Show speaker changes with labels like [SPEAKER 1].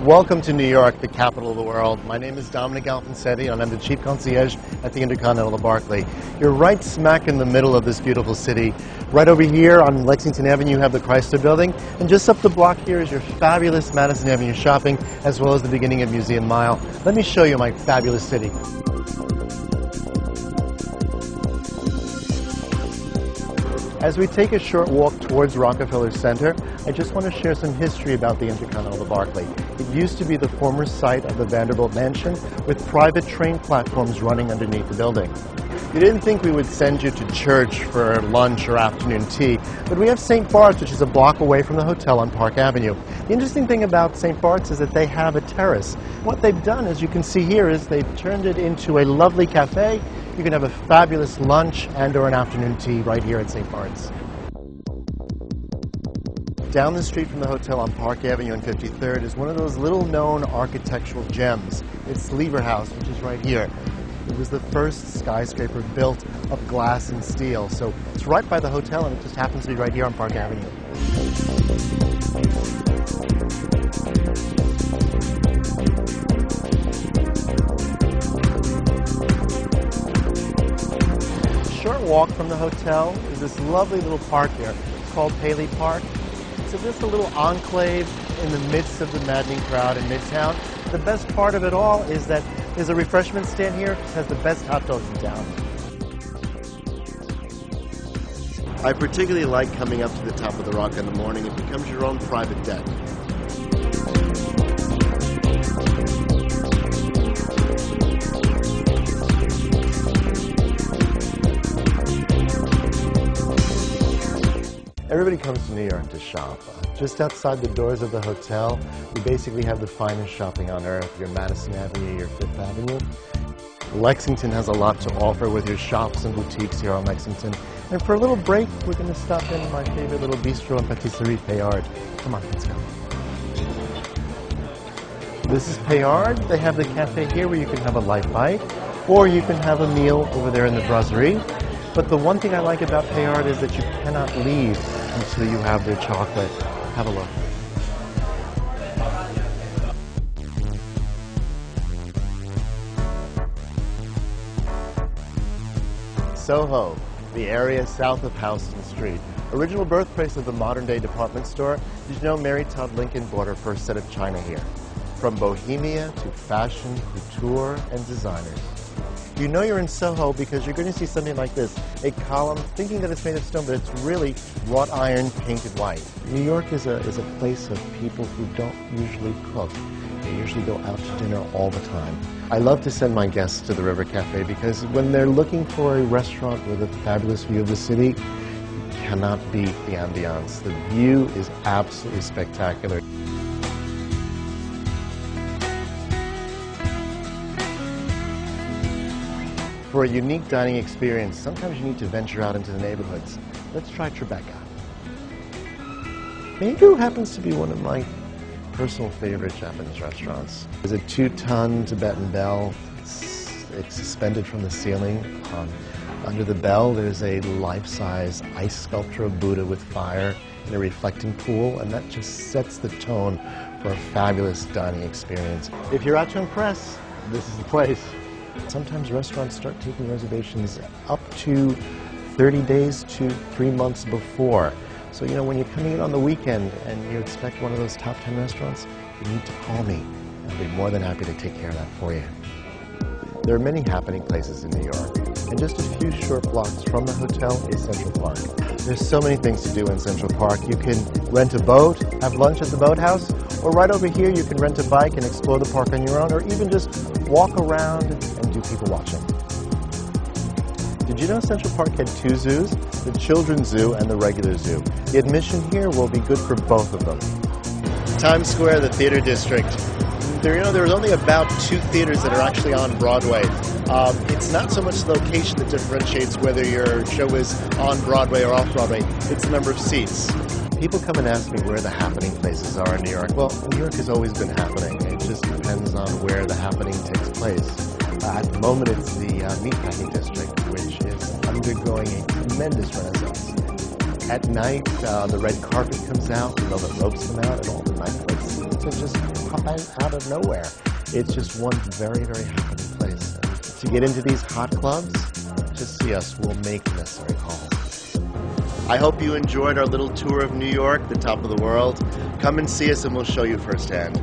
[SPEAKER 1] Welcome to New York, the capital of the world. My name is Dominic Alfonsetti, and I'm the Chief Concierge at the Intercontinental of Barclay. You're right smack in the middle of this beautiful city. Right over here on Lexington Avenue, you have the Chrysler Building, and just up the block here is your fabulous Madison Avenue shopping, as well as the beginning of Museum Mile. Let me show you my fabulous city. As we take a short walk towards Rockefeller Center, I just want to share some history about the Intercontinental of Barclay. It used to be the former site of the Vanderbilt Mansion, with private train platforms running underneath the building. You didn't think we would send you to church for lunch or afternoon tea, but we have St. Bart's, which is a block away from the hotel on Park Avenue. The interesting thing about St. Bart's is that they have a terrace. What they've done, as you can see here, is they've turned it into a lovely cafe. You can have a fabulous lunch and or an afternoon tea right here at St. Bart's. Down the street from the hotel on Park Avenue and 53rd is one of those little-known architectural gems. It's Lever House, which is right here. It was the first skyscraper built of glass and steel, so it's right by the hotel, and it just happens to be right here on Park Avenue. Short walk from the hotel is this lovely little park here. It's called Paley Park. It's just a little enclave in the midst of the maddening crowd in Midtown. The best part of it all is that there's a refreshment stand here that has the best hot dogs in town. I particularly like coming up to the top of the Rock in the morning. It becomes your own private deck. Everybody comes to New York to shop. Just outside the doors of the hotel, we basically have the finest shopping on earth. Your Madison Avenue, your Fifth Avenue. Lexington has a lot to offer with your shops and boutiques here on Lexington. And for a little break, we're going to stop in my favorite little bistro and patisserie, Payard. Come on, let's go. This is Payard. They have the cafe here where you can have a light bite, or you can have a meal over there in the brasserie. But the one thing I like about Payard is that you cannot leave until you have their chocolate. Have a look. Soho, the area south of Houston Street. Original birthplace of the modern-day department store. Did you know Mary Todd Lincoln bought her first set of china here? From bohemia to fashion, couture, and designers. You know you're in Soho because you're going to see something like this, a column thinking that it's made of stone, but it's really wrought iron painted white. New York is a place of people who don't usually cook. They usually go out to dinner all the time. I love to send my guests to the River Cafe because when they're looking for a restaurant with a fabulous view of the city, you cannot beat the ambiance. The view is absolutely spectacular. For a unique dining experience, sometimes you need to venture out into the neighborhoods. Let's try Tribeca. Meigu happens to be one of my personal favorite Japanese restaurants. There's a 2-ton Tibetan bell. It's suspended from the ceiling. Under the bell, there's a life-size ice sculpture of Buddha with fire in a reflecting pool, and that just sets the tone for a fabulous dining experience. If you're out to impress, this is the place. Sometimes restaurants start taking reservations up to 30 days to 3 months before. So, you know, when you're coming in on the weekend and you expect one of those top 10 restaurants, you need to call me. I'll be more than happy to take care of that for you. There are many happening places in New York, and just a few short blocks from the hotel is Central Park. There's so many things to do in Central Park. You can rent a boat, have lunch at the boathouse, or right over here you can rent a bike and explore the park on your own, or even just walk around and do people watching. Did you know Central Park had 2 zoos? The Children's Zoo and the regular zoo. The admission here will be good for both of them. Times Square, the theater district. There's only about 2 theaters that are actually on Broadway. It's not so much the location that differentiates whether your show is on Broadway or off Broadway. It's the number of seats. People come and ask me where the happening places are in New York. Well, New York has always been happening. It just depends on where the happening takes place. At the moment, it's the Meatpacking District, which is undergoing a tremendous renaissance. At night, the red carpet comes out, the velvet ropes come out, and all the nightlights seem to just pop out of nowhere. It's just one very, very happening place. To get into these hot clubs, just see us. We'll make the necessary calls. I hope you enjoyed our little tour of New York, the top of the world. Come and see us and we'll show you firsthand.